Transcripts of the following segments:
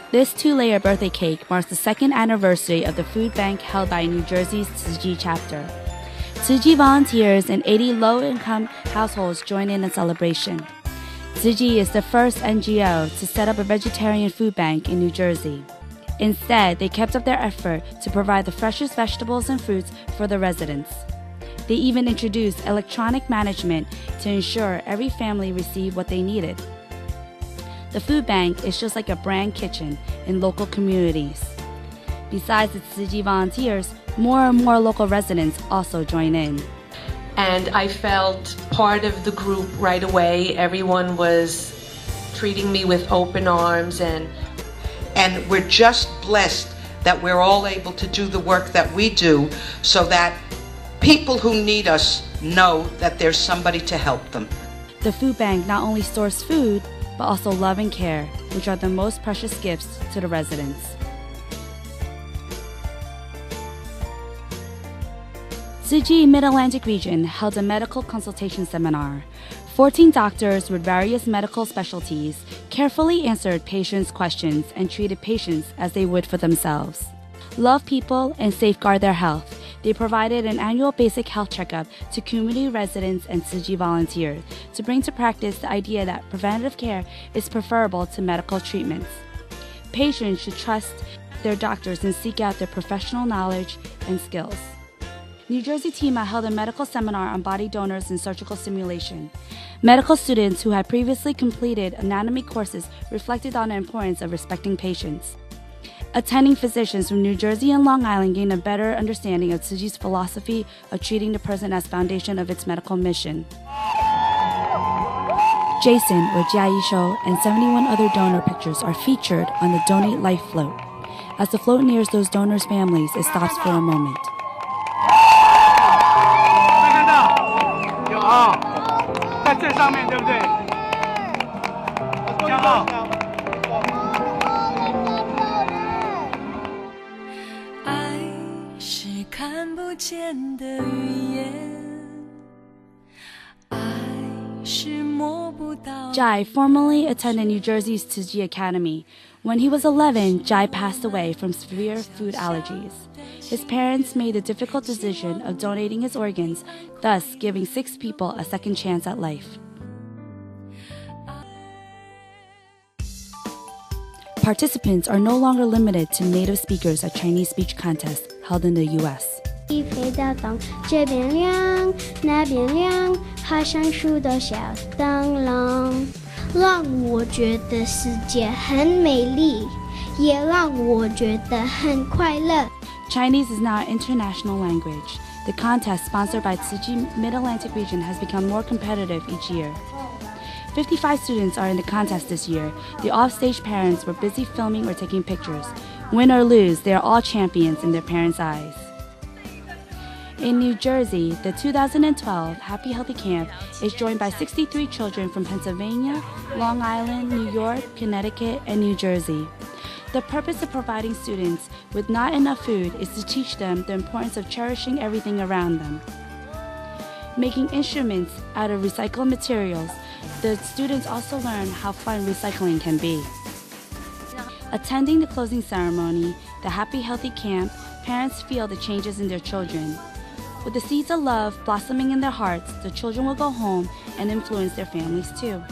This 2-layer birthday cake marks the second anniversary of the food bank held by New Jersey's Tsuji chapter. Tsuji volunteers and 80 low-income households join in the celebration. Tsuji is the first NGO to set up a vegetarian food bank in New Jersey. Instead, they kept up their effort to provide the freshest vegetables and fruits for the residents. They even introduced electronic management to ensure every family received what they needed. The food bank is just like a brand kitchen in local communities. Besides the Tsuji volunteers, more and more local residents also join in. And I felt part of the group right away. Everyone was treating me with open arms, and we're just blessed that we're all able to do the work that we do so that people who need us know that there's somebody to help them. The food bank not only stores food, but also love and care, which are the most precious gifts to the residents. Tsuji Mid-Atlantic Region held a medical consultation seminar. 14 doctors with various medical specialties carefully answered patients' questions and treated patients as they would for themselves. Love people and safeguard their health. They provided an annual basic health checkup to community residents and Tsuji volunteers to bring to practice the idea that preventative care is preferable to medical treatments. Patients should trust their doctors and seek out their professional knowledge and skills. New Jersey TEMA held a medical seminar on body donors and surgical simulation. Medical students who had previously completed anatomy courses reflected on the importance of respecting patients. Attending physicians from New Jersey and Long Island gained a better understanding of Tsuji's philosophy of treating the person as foundation of its medical mission. Jason, or Jiayi Shou, and 71 other donor pictures are featured on the Donate Life float. As the float nears those donors' families, it stops for a moment. Jai formerly attended New Jersey's Tsuji Academy. When he was 11, Jai passed away from severe food allergies. His parents made the difficult decision of donating his organs, thus giving 6 people a second chance at life. Participants are no longer limited to native speakers at Chinese speech contests held in the U.S. 飞到东这边亮，那边亮，好像树的小灯笼，让我觉得世界很美丽，也让我觉得很快乐。 Chinese is now an international language. The contest, sponsored by Tsuji Mid-Atlantic Region, has become more competitive each year. 55 students are in the contest this year. The offstage parents were busy filming or taking pictures. Win or lose, they are all champions in their parents' eyes. In New Jersey, the 2012 Happy Healthy Camp is joined by 63 children from Pennsylvania, Long Island, New York, Connecticut, and New Jersey. The purpose of providing students with not enough food is to teach them the importance of cherishing everything around them. Making instruments out of recycled materials, the students also learn how fun recycling can be. Attending the closing ceremony, the Happy Healthy Camp, parents feel the changes in their children. With the seeds of love blossoming in their hearts, the children will go home and influence their families too.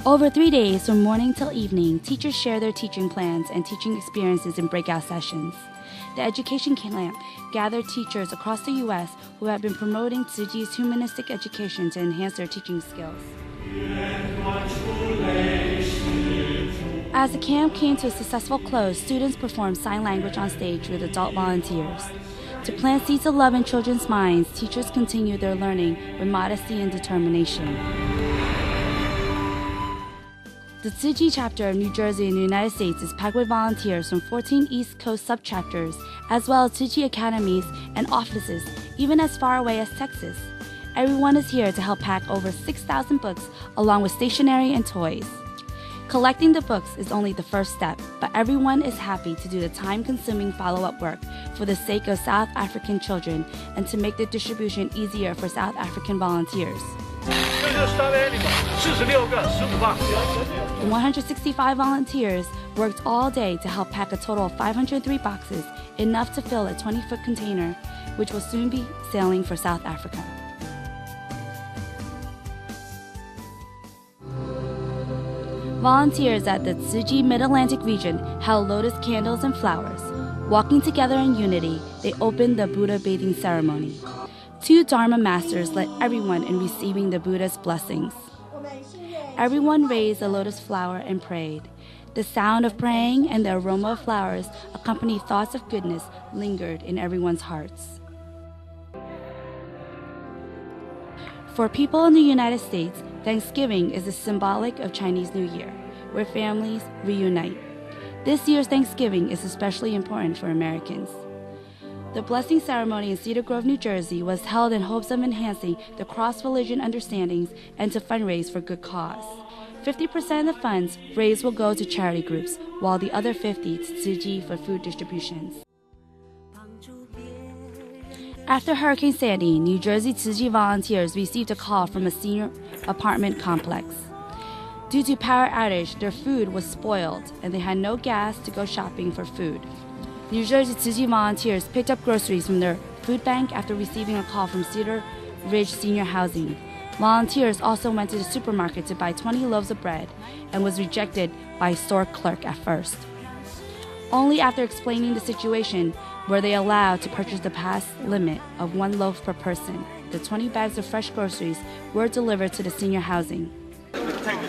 Over 3 days, from morning till evening, teachers share their teaching plans and teaching experiences in breakout sessions. The education camp gathered teachers across the U.S. who have been promoting Tsuji's humanistic education to enhance their teaching skills. As the camp came to a successful close, students performed sign language on stage with adult volunteers. To plant seeds of love in children's minds, teachers continue their learning with modesty and determination. The Tsuji chapter of New Jersey in the United States is packed with volunteers from 14 East Coast subchapters, as well as Tsuji academies and offices, even as far away as Texas. Everyone is here to help pack over 6,000 books, along with stationery and toys. Collecting the books is only the first step, but everyone is happy to do the time-consuming follow-up work for the sake of South African children and to make the distribution easier for South African volunteers. The 165 volunteers worked all day to help pack a total of 503 boxes, enough to fill a 20-foot container, which will soon be sailing for South Africa. Volunteers at the Tsuji Mid-Atlantic region held lotus candles and flowers. Walking together in unity, they opened the Buddha bathing ceremony. 2 Dharma masters led everyone in receiving the Buddha's blessings. Everyone raised a lotus flower and prayed. The sound of praying and the aroma of flowers, accompanied thoughts of goodness, lingered in everyone's hearts. For people in the United States, Thanksgiving is the symbolic of Chinese New Year, where families reunite. This year's Thanksgiving is especially important for Americans. The blessing ceremony in Cedar Grove, New Jersey was held in hopes of enhancing the cross-religion understandings and to fundraise for good cause. 50% of the funds raised will go to charity groups, while the other 50% to Tsuji for food distributions. After Hurricane Sandy, New Jersey Tsuji volunteers received a call from a senior apartment complex. Due to power outage, their food was spoiled and they had no gas to go shopping for food. New Jersey Tsuji volunteers picked up groceries from their food bank after receiving a call from Cedar Ridge Senior Housing. Volunteers also went to the supermarket to buy 20 loaves of bread and was rejected by a store clerk at first. Only after explaining the situation were they allowed to purchase the past limit of 1 loaf per person. The 20 bags of fresh groceries were delivered to the senior housing.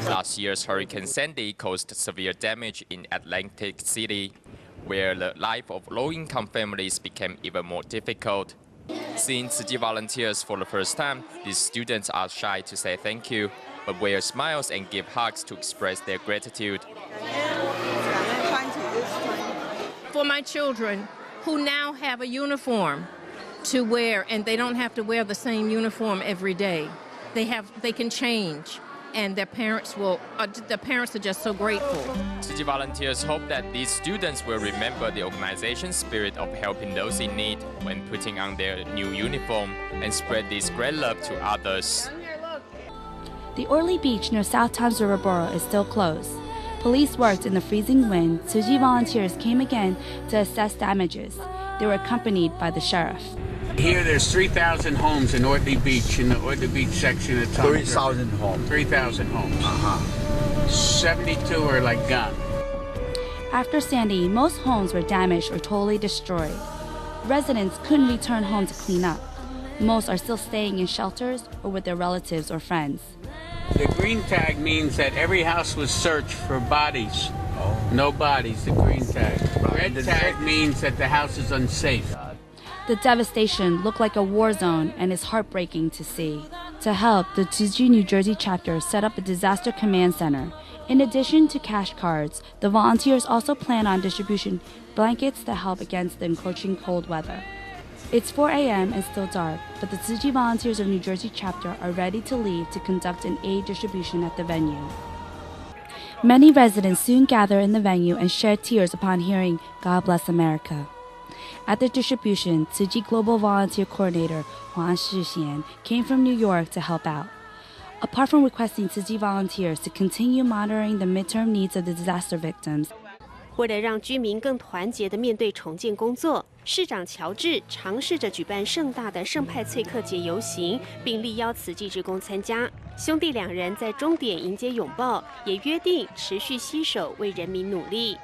Last year's Hurricane Sandy caused severe damage in Atlantic City, where the life of low-income families became even more difficult. Seeing Tsuji volunteers for the first time, these students are shy to say thank you, but wear smiles and give hugs to express their gratitude. For my children, who now have a uniform to wear, and they don't have to wear the same uniform every day. They can change. And the parents are just so grateful. Tsuji volunteers hope that these students will remember the organization's spirit of helping those in need when putting on their new uniform and spread this great love to others. The Orly Beach near South Tom's River Borough is still closed. Police worked in the freezing wind. Tsuji volunteers came again to assess damages. They were accompanied by the sheriff. Here there's 3,000 homes in Orly Beach, in the Orly Beach section of Tom's River. 3,000 homes. 3,000 homes. 72 are like gone. After Sandy, most homes were damaged or totally destroyed. Residents couldn't return home to clean up. Most are still staying in shelters or with their relatives or friends. The green tag means that every house was searched for bodies. No bodies, the green tag. Red tag means that the house is unsafe. The devastation looked like a war zone and is heartbreaking to see. To help, the Tsuji, New Jersey chapter set up a disaster command center. In addition to cash cards, the volunteers also plan on distributing blankets to help against the encroaching cold weather. It's 4 a.m. and still dark, but the Tsuji volunteers of New Jersey chapter are ready to leave to conduct an aid distribution at the venue. Many residents soon gather in the venue and shed tears upon hearing "God Bless America." At the distribution, Tsuji Global Volunteer Coordinator Huang Shixian came from New York to help out. Apart from requesting Tsuji volunteers to continue monitoring the midterm needs of the disaster victims, 为了让居民更团结地面对重建工作，市长乔治尝试着举办盛大的圣派翠克节游行，并力邀慈济志工参加。兄弟2人在终点迎接拥抱，也约定持续携手为人民努力。